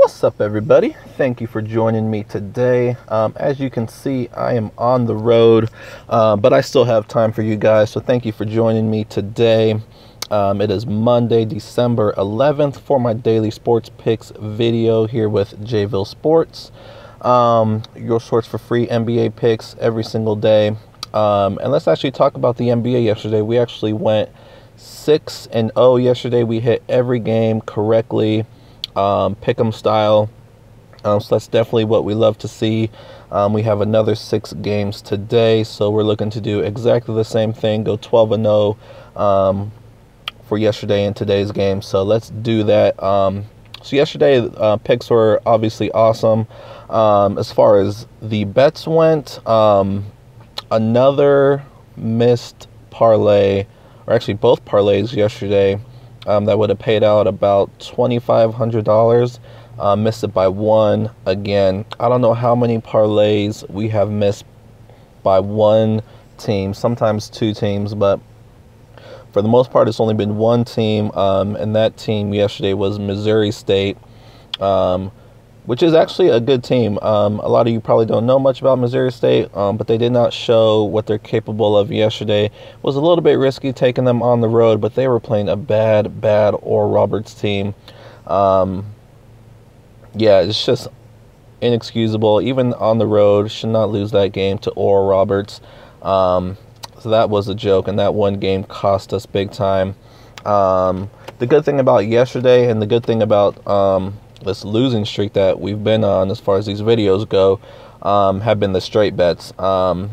What's up, everybody? Thank you for joining me today. As you can see, I am on the road, but I still have time for you guys, so thank you for joining me today. It is Monday, December 11th for my daily sports picks video here with JVille Sports. Your source for free NBA picks every single day. And let's actually talk about the NBA yesterday. We actually went 6-0 yesterday. We hit every game correctly. Pick'em style, so that's definitely what we love to see. We have another 6 games today, so we're looking to do exactly the same thing, go 12-0 for yesterday and today's game. So let's do that. So yesterday picks were obviously awesome. As far as the bets went, another missed parlay, or actually both parlays yesterday, that would have paid out about $2,500. Missed it by one. Again, I don't know how many parlays we have missed by one team, sometimes 2 teams, but for the most part, it's only been one team, and that team yesterday was Missouri State, which is actually a good team. A lot of you probably don't know much about Missouri State, but they did not show what they're capable of yesterday. It was a little bit risky taking them on the road, but they were playing a bad Oral Roberts team. Yeah, it's just inexcusable. Even on the road, should not lose that game to Oral Roberts. So that was a joke, and that one game cost us big time. The good thing about yesterday, and the good thing about this losing streak that we've been on as far as these videos go, have been the straight bets.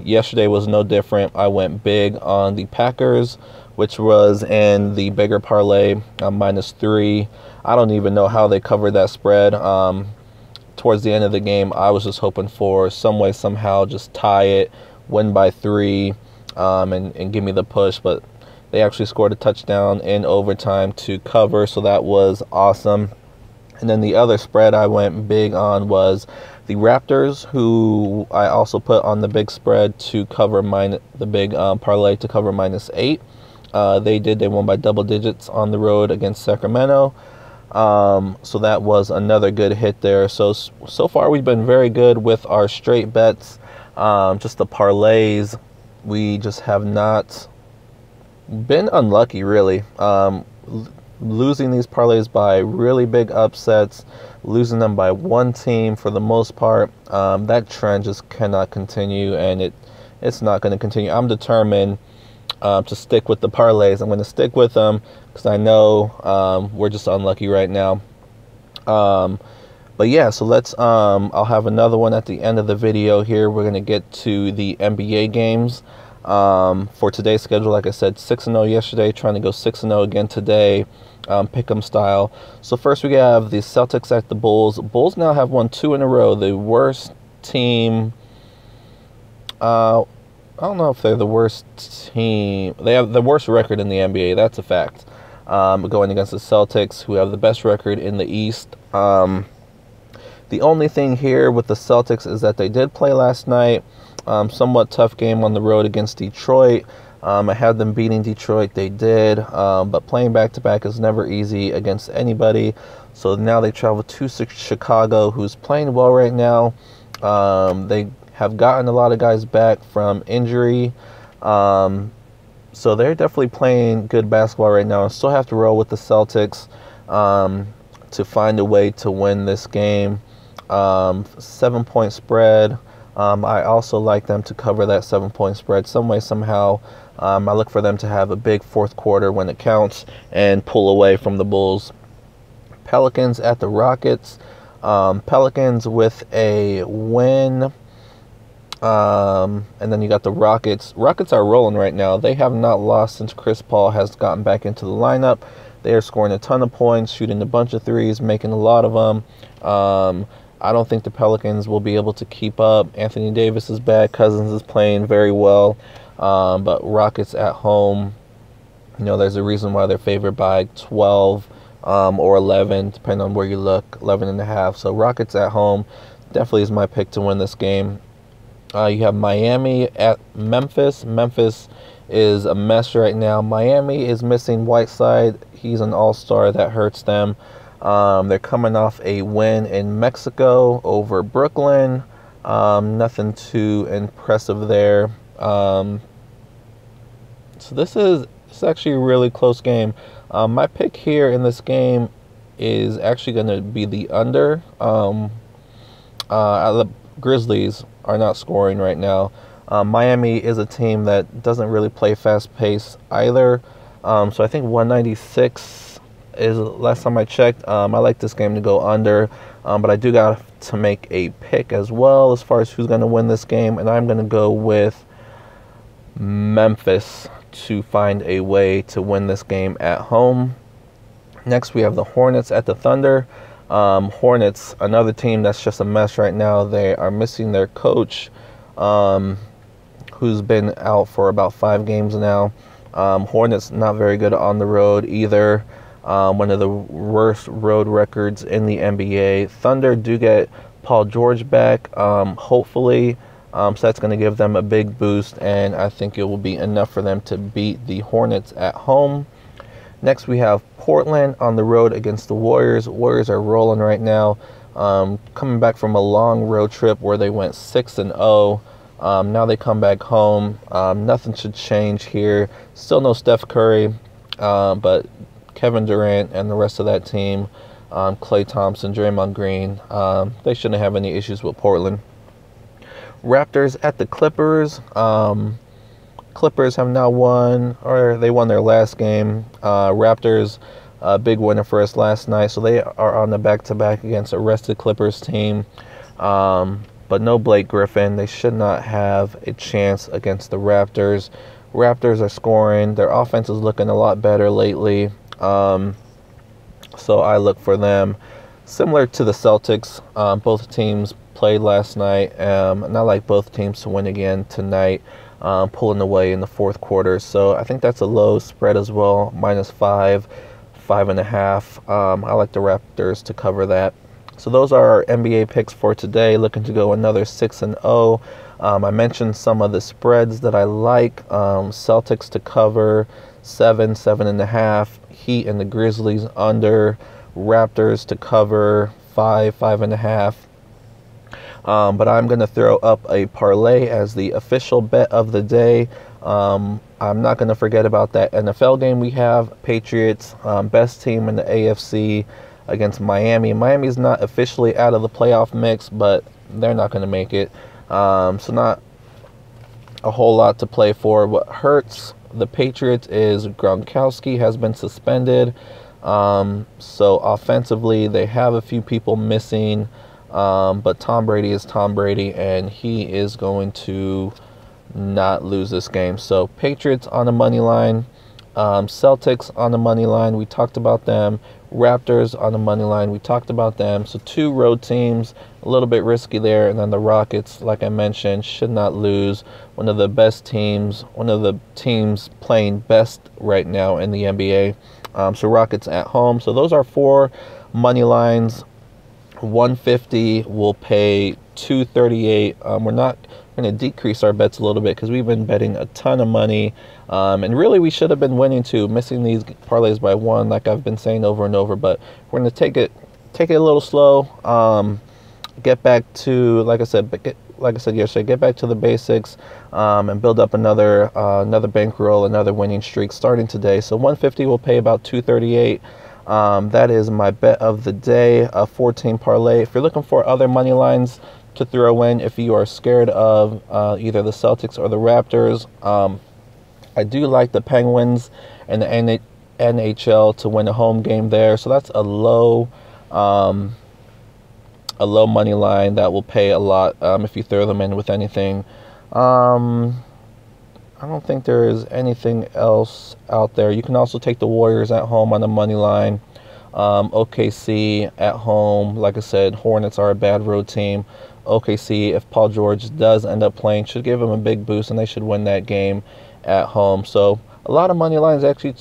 Yesterday was no different. I went big on the Packers, which was in the bigger parlay, -3. I don't even know how they covered that spread. Towards the end of the game, I was just hoping for some way, somehow, just tie it, win by 3, and give me the push. But they actually scored a touchdown in overtime to cover, so that was awesome. And then the other spread I went big on was the Raptors, who I also put on the big spread to cover the big parlay to cover -8. They won by double digits on the road against Sacramento. So that was another good hit there. So far we've been very good with our straight bets. Just the parlays, we just have not been unlucky, really. Losing these parlays by really big upsets, losing them by one team for the most part, that trend just cannot continue, and it's not going to continue. I'm determined to stick with the parlays. I'm going to stick with them because I know we're just unlucky right now. But yeah, so let's I'll have another one at the end of the video here. We're going to get to the NBA games. For today's schedule, like I said, 6-0 yesterday, trying to go 6-0 again today, pick'em style. So first we have the Celtics at the Bulls. Bulls now have won 2 in a row. The worst team, I don't know if they're the worst team. They have the worst record in the NBA. That's a fact. Going against the Celtics, who have the best record in the East. The only thing here with the Celtics is that they did play last night. Somewhat tough game on the road against Detroit. I had them beating Detroit. They did. But playing back-to-back is never easy against anybody. So now they travel to Chicago, who's playing well right now. They have gotten a lot of guys back from injury. So they're definitely playing good basketball right now. I still have to roll with the Celtics to find a way to win this game. 7-point spread. I also like them to cover that 7-point spread some way, somehow. I look for them to have a big fourth quarter when it counts and pull away from the Bulls. Pelicans at the Rockets. Pelicans with a win. And then you got the Rockets. Rockets are rolling right now. They have not lost since Chris Paul has gotten back into the lineup. They are scoring a ton of points, shooting a bunch of threes, making a lot of them. I don't think the Pelicans will be able to keep up. Anthony Davis is back. Cousins is playing very well. But Rockets at home, you know, there's a reason why they're favored by 12 or 11, depending on where you look, 11.5. So Rockets at home definitely is my pick to win this game. You have Miami at Memphis. Memphis is a mess right now. Miami is missing Whiteside. He's an all-star. That hurts them. They're coming off a win in Mexico over Brooklyn. Nothing too impressive there. So it's actually a really close game. My pick here in this game is actually going to be the under. The Grizzlies are not scoring right now. Miami is a team that doesn't really play fast pace either. So I think 196 is last time I checked. I like this game to go under, but I do got to make a pick as well as far as who's going to win this game, and I'm going to go with Memphis to find a way to win this game at home. Next, we have the Hornets at the Thunder. Hornets, another team that's just a mess right now. They are missing their coach, who's been out for about 5 games now. Hornets not very good on the road either. One of the worst road records in the NBA. Thunder do get Paul George back, hopefully. So that's going to give them a big boost, and I think it will be enough for them to beat the Hornets at home. Next, we have Portland on the road against the Warriors. Warriors are rolling right now, coming back from a long road trip where they went 6-0. Now they come back home. Nothing should change here. Still no Steph Curry, but Kevin Durant and the rest of that team, Klay Thompson, Draymond Green, they shouldn't have any issues with Portland. Raptors at the Clippers. Clippers have now won, or they won their last game. Raptors, a big winner for us last night, so they are on the back-to-back against a rested Clippers team. But no Blake Griffin. They should not have a chance against the Raptors. Raptors are scoring. Their offense is looking a lot better lately. So I look for them. Similar to the Celtics, both teams played last night, and I like both teams to win again tonight, pulling away in the fourth quarter. So I think that's a low spread as well, -5, 5.5. I like the Raptors to cover that. So those are our NBA picks for today, looking to go another 6-0. I mentioned some of the spreads that I like. Celtics to cover 7, 7.5. Heat and the Grizzlies under. Raptors to cover 5, 5.5. But I'm going to throw up a parlay as the official bet of the day. I'm not going to forget about that NFL game we have. Patriots, best team in the AFC against Miami. Miami's not officially out of the playoff mix, but they're not going to make it. So not a whole lot to play for. What hurts the Patriots is Gronkowski has been suspended. So offensively, they have a few people missing. But Tom Brady is Tom Brady, and he is going to not lose this game. So Patriots on the money line, Celtics on the money line. We talked about them. Raptors on the money line. We talked about them. So 2 road teams, a little bit risky there. And then the Rockets, like I mentioned, should not lose. One of the best teams, one of the teams playing best right now in the NBA. So Rockets at home. So those are 4 money lines. 150 will pay 238. We're not going to decrease our bets a little bit because we've been betting a ton of money, and really we should have been winning too, missing these parlays by 1 like I've been saying over and over. But we're going to take it a little slow, get back to, like I said yesterday, get back to the basics, and build up another bankroll, another winning streak starting today. So 150 will pay about 238. That is my bet of the day, a 14 parlay. If you're looking for other money lines to throw in, if you are scared of either the Celtics or the Raptors, I do like the Penguins and the NHL to win a home game there. So that's a low money line that will pay a lot if you throw them in with anything. I don't think there is anything else out there. You can also take the Warriors at home on the money line. OKC at home. Like I said, Hornets are a bad road team. OKC, if Paul George does end up playing, should give him a big boost, and they should win that game at home. So a lot of money lines actually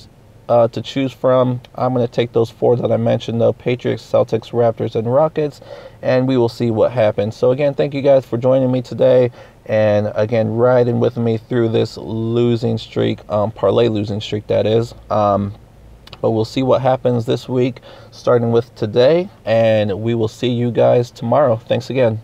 to choose from. I'm going to take those 4 that I mentioned, though: Patriots, Celtics, Raptors, and Rockets, and we will see what happens. So again, thank you guys for joining me today, and again, riding with me through this losing streak, parlay losing streak, that is. but we'll see what happens this week, starting with today, and we will see you guys tomorrow. Thanks again.